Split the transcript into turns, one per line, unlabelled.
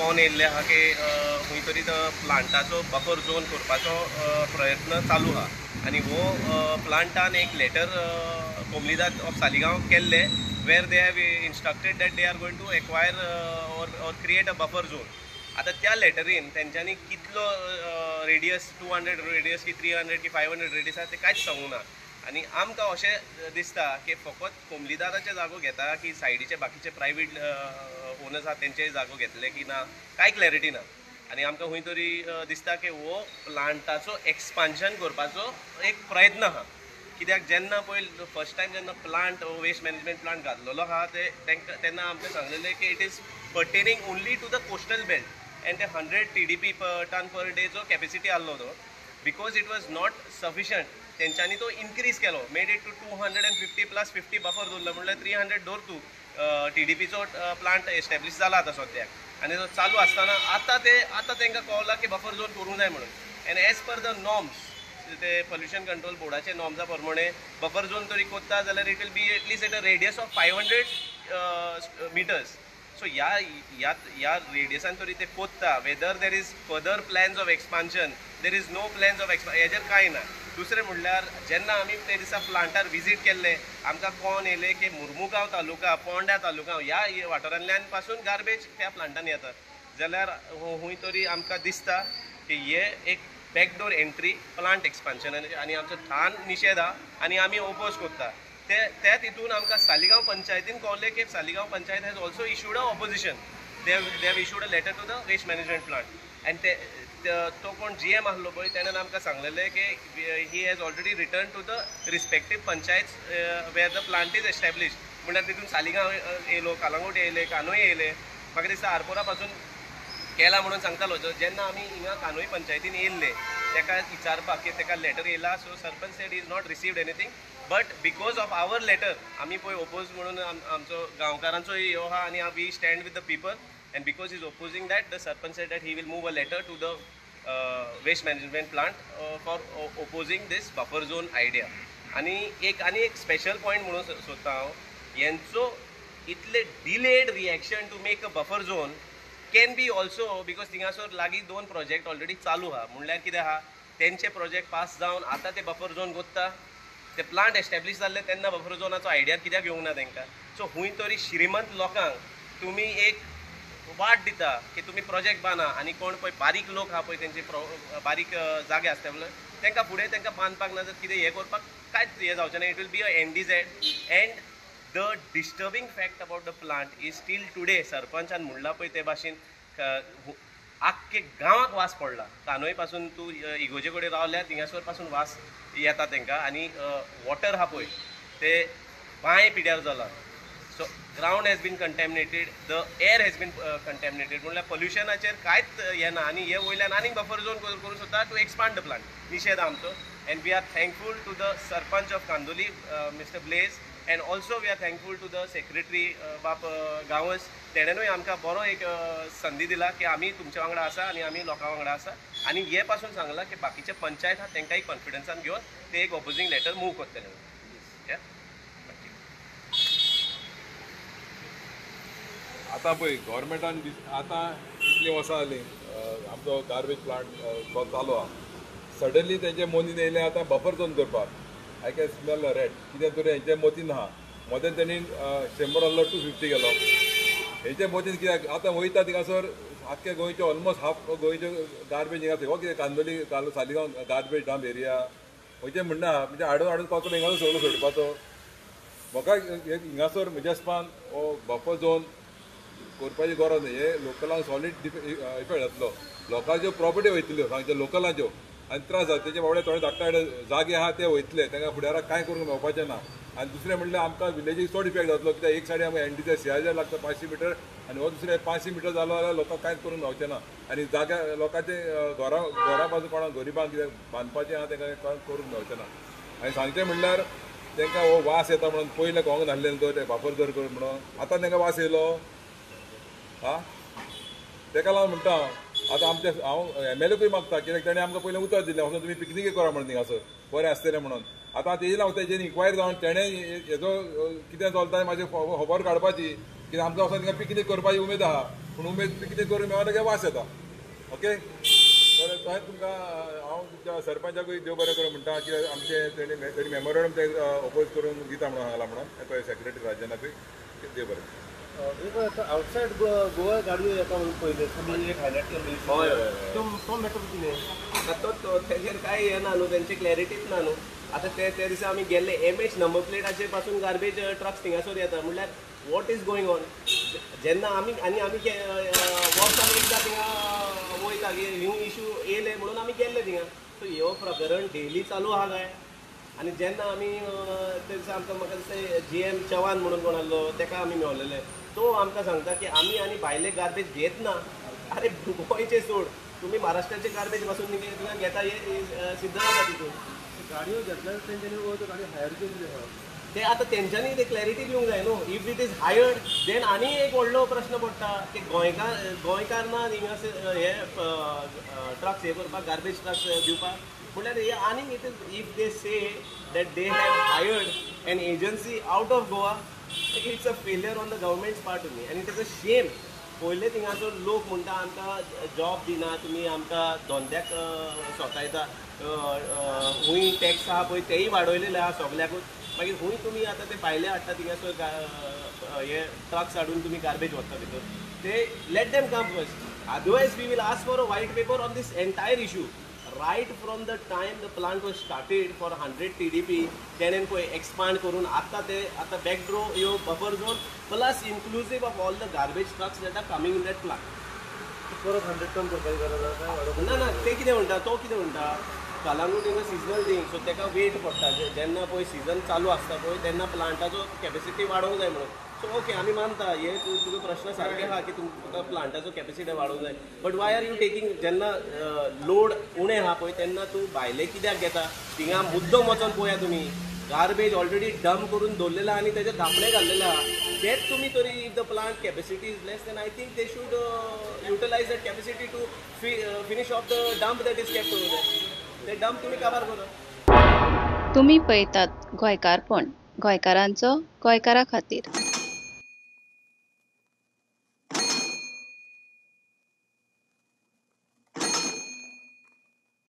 कळून येयल्लें आहा की खंय तरी प्लांटाचो बफर झोन करपाचो प्रयत्न चालू आहा आनी हो प्लांटान एक लेटर कोमलीदाद ऑफ सालिगांव केल्ले where they have instructed that they are going to acquire or create a buffer zone. आता त्या लेटरीन तेंच्यांनी कितलो रेडियस 200 रेडियस की 300 की 500 रेडियस आहा ते कांयच सांगूं ना आनी आमकां अशें दिसता की फकत कोमलीदाराचे जागो घेता की सायडीचे बाकीचे प्रायवेट ओनर्स आहा तेंचेय जागो घेतले की ना कांय क्लॅरिटी ना आनी आमकां खंय तरी दिसता की हो प्लांटाचो एक्सपान्शन करपाचो एक प्रयत्न आहा कित्याक जेन्ना पयलीं फर्स्ट टायम जेन्ना प्लांट वेस्ट मॅनेजमेंट प्लांट घातलेलो आहा तेन्ना आमकां सांगलेलें की it is pertaining only to the coastal belt and 100 TDP ton per day जो कॅपेसिटी आसलो तो because it was not sufficient तेंच्यांनी तो इनक्रीज केलो made it to 250 plus 50 buffer दवरलो म्हणल्यार 300 दवर तूं TDPचो प्लांट एस्टॅब्लीश जाला आतां सद्याक आनी तो चालू आसतना आतां तेंकां कळला की बफर झोन करूंक जाय म्हणून and as per the norms ते पोल्युशन कंट्रोल बोर्डाचे नॉर्म्सा प्रमाणे बफर झोन तरी कोत्ता जाल्यार it will be at least at a radius of 500 metres so ह्या रेडियसान तरी ते कोत्ता whether there is further plans of expansion there is no plans of हेजेर कांय ना दुसरें म्हणल्यार जेन्ना आमी ते दिसा प्लांटार विजीट केल्ले आमकां कळोन येयलें की मुर्मुगांव तालुका पोंड्या तालुका ह्या वाठारांतल्यान पासून गार्बेज त्या प्लांटान येता जाल्यार खंय तरी आमकां दिसता की हे एक बॅकडोर एंट्री प्लांट एक्सपान्शनाची आनी आमचो ठाण निशेध आहा आनी आमी ओपोज करता त्या तितून आमकां सालिगांव पंचायतीन कळलें की Saligao panchayat has also issued a opposition they have issued a letter to the waste management plant and तो कोण GM आसलो पळय तेणेन आमकां सांगलेलें की he has already return to the respective panchayat where the plant is establish म्हणल्यार तितून सालिगांव येयलो कालांगूट येयले कानोय येयले म्हाका दिसता आरपोरा पासून केला म्हणून सांगतालो जेन्ना आमी हिंगा कानोय पंचायतीन येयल्ले तेका विचारपाक की तेका लेटर येयला so sarpanch said is not received anything but because of our letter आमी पळय ओपोज म्हणून आमचो गांवकारांचोय यो आहा आनी we stand with the people and because is opposing that the sarpanch said that he will move a letter to the waste management plant for opposing this buffer zone idea आनी एक स्पेशल पॉयंट म्हणून सोदता हांव हेंचो इतले delayed reaction to make a buffer zone can be also because थिंगासोर लागीं 2 project already चालू आहा म्हणल्यार कितें आहा तेंचे प्रोजेक्ट पास जावन आतां ते बफर झोन कोत्ता ते प्लांट एस्टॅब्लीश जाल्ले तेन्ना बफर झोनाचो आयडिया कित्याक येवंक ना तेंकां सो खंय तरी श्रीमंत लोकांक तुमी एक वाट दिता की तुमी प्रोजेक्ट बांदा आनी कोण पळय बारीक लोक आहा पळय तेंचे बारीक जागे आसता म्हणल्यार तेंकां फुडें तेंकां बांदपाक ना जाल्यार कितें हें करपाक कांयच हें जावचें ना it will be a NDZ and the disturbing fact about the plant is still today सरपंचान म्हणला पळय ते भाशेन आख्खे गांवाक वास पडला कानोय पासून तूं इगोजे कडेन रावल्यार थिंगासर पासून वास येता तेंकां आनी वॉटर आहा पळय ते बांय पिड्यार जाला so ground has been contaminated the air has been contaminated म्हणल्यार पोल्युशनाचेर कांयच हें ना आनी हे वयल्यान आनीक बफर झोन करूं सोदता टू एक्सपांड द प्लांट निशेध आमचो and we are thankful to the sarpanch of Candolim mister Blaise and also we are thankful to the secretary Bap Gawas तेणेनूय आमकां बरो एक संदी दिला की आमी तुमच्या वांगडा आसा आनी आमी लोकां वांगडा आसा आनी हे पासून सांगलां की बाकीचे पंचायत आहा तेंकांय कॉन्फिडन्सान घेवन ते एक ऑपोजींग लेटर मूव करतले
आतां पळय गव्हर्मेंटान आतां इतलीं वर्सां जालीं आमचो गार्बेज प्लांट चालू आहा सडनली तेंचे मोदीन येयले आतां बफर झोन करपाक आय कॅन स्मेल रेड कितें तरी हेंचे मोदीन आहा मोदें तेणी 100 आहलो 250 गेलो हेंचे मोदीन कित्याक आतां वयता थिंगासर आख्खे गोंयचे ऑलमोस्ट हाफ गोंयचे गार्बेज हिंगा हो कितें Candolim Saligao garbage dump area वयचें म्हणना म्हणजे हाडून पावतो हिंगा सगळो सोडपाचो म्हाका हिंगासर म्हज्या हिसपान हो बफर झोन करपाची गरज न्ही हे लोकलांक सॉलीड इफेक्ट जातलो लोकांच्यो प्रॉपर्टी वयतल्यो सांगचे लोकलांच्यो आनी त्रास जाता तेचे बाबडे थोडे धाकटे जागे आहा ते वयतले तांकां फुडाराक कांय करूंक मेळपाचें ना आनी दुसरें म्हणल्यार आमकां विलेजीक चड इफेक्ट जातलो कित्याक एक सायडी आमकां NDZ 6000 लागता 500 मिटर आनी हो दुसरे 500 मिटर जालो जाल्यार लोकांक कांयच करूंक मेळचें ना आनी जाग्या लोकांचे घरा बाजू कोणाक गरिबांक कितें बांदपाचें आहा तेंकां करूंक मेळचें ना आनी सांगचें म्हणल्यार तांकां हो वास येता म्हणून पयलें कोंग नासलें तो ते बाफर जर कर म्हणून आतां तांकां वास येयलो हा ताका लागून म्हणटा आतां आमचे हांव MLAकूय मागता कित्याक ताणें आमकां पयलें उतर दिलें वचून तुमी पिकनिके करा म्हणून थिंगासर बरें आसतलें म्हणून आतां तेजे लागून तेजेर इन्क्वायरी जावन तेणें हेजो कितें चलता म्हाजी खबर काडपाची कित्याक आमकां वचोन थिंगा पिकनीक करपाची उमेद आहा पूण उमेद पिकनीक करून मेळना की वास येता ओके तर थंय तुमकां हांव तुमच्या सरपंचाकूय देव बरें करूं म्हणटा की आमचे तेणी मेमोरंडम ते ओपोज करून दिता म्हणून सांगला म्हणून पळय सेक्रेटरी राजनाकूय देव बरें
आउटसाइड गोवा गाडयो येता म्हणून पयले तुमी एक हायलायट केल्लो
हय
तो मॅटर कितें
आतां तो तेजेर कांय हें ना न्हू तेंची क्लॅरिटीच ना न्हू आतां ते दिसा आमी गेल्ले एमएच नंबर प्लेटाचेर पासून गार्बेज ट्रक्स थिंगासोर येता म्हणल्यार वॉट इज गोईंग ऑन जेन्ना आमी वर्सान एकदां थिंगा वयता की ह्यू इशू येयले म्हणून आमी गेल्ले थिंगा सो ह्यो प्रकरण डेली चालू आहा काय आनी जेन्ना आमी ते दिसा आमकां म्हाका दिसता GM चव्हाण म्हणून कोण आहलो तेका आमी मेळलेले तो आमकां सांगता की आमी आनी भायले गार्बेज घेत ना अरे गोंयचे सोड तुमी महाराष्ट्राचे गार्बेज पासून थिंगा घेता हे सिद्ध जाता तितून
गाडयो घेतल्यार तेंच्यांनी गाडयो हायर केल्ली आहा
ते आतां तेंच्यांनी ते क्लॅरिटी दिवंक जाय न्हू if it is hired then आनी एक व्हडलो प्रश्न पडटा की गोंयकार ना थिंगा हे ट्रक्स हे करपाक गार्बेज ट्रक्स दिवपाक म्हळ्यार हे आनी it is if they say that they have hired N agency out of Goa it's a failure on the governments part तुमी आनी तेजो शेम पयले थिंगाचो लोक म्हणटा आमकां जॉब दिना तुमी आमकां धंद्याक सोंकायता खूंय टॅक्स आहा पळय तेय वाडयलेले आहा सगल्याकूच मागीर खूंय तुमी आतां ते भायले हाडटा थिंगासर हे ट्रक्स हाडून तुमी गार्बेज व्हरता भितर ते let them come first otherwise we will ask for a white paper on this entire issue right from the time the plant was started for 100 TDP तेणेन पळय एक्सपांड करून आतां बॅकडो ह्यो buffer zone plus inclusive of all the garbage trucks that are coming in that plant
परत 100 ton करपाची गरज आसा काय वाडोवपाची
ना ते कितें म्हणटा तो कितें म्हणटा Calangute is a seasonal thing so तेका वेट पडटा जेन्ना पळय सिजन चालू आसता पळय तेन्ना प्लांटाचो कॅपेसिटी वाडोवंक जाय म्हणून सो ओके आमी मानता हे तुजो प्रश्न सारके आहा की तुमकां प्लांटाचो कॅपेसिटी वाडोवंक जाय but why are you taking जेन्ना लोड उणें आहा पळय तेन्ना तूं भायले कित्याक घेता थिंगा मुद्दम वचोन पळोवया तुमी गार्बेज ऑलरेडी डंप करून दवरलेलो आहा आनी तेजे धापणे घाल्लेले आहा तेच तुमी तरी if the plant capacity is less then I think they should utilise that capacity to finish off the dump that is kept over ते डंप तुमी काबार करा
तुम्ही पळयतात गोंयकारपण गोंयकारांचो गोंयकारा खातीर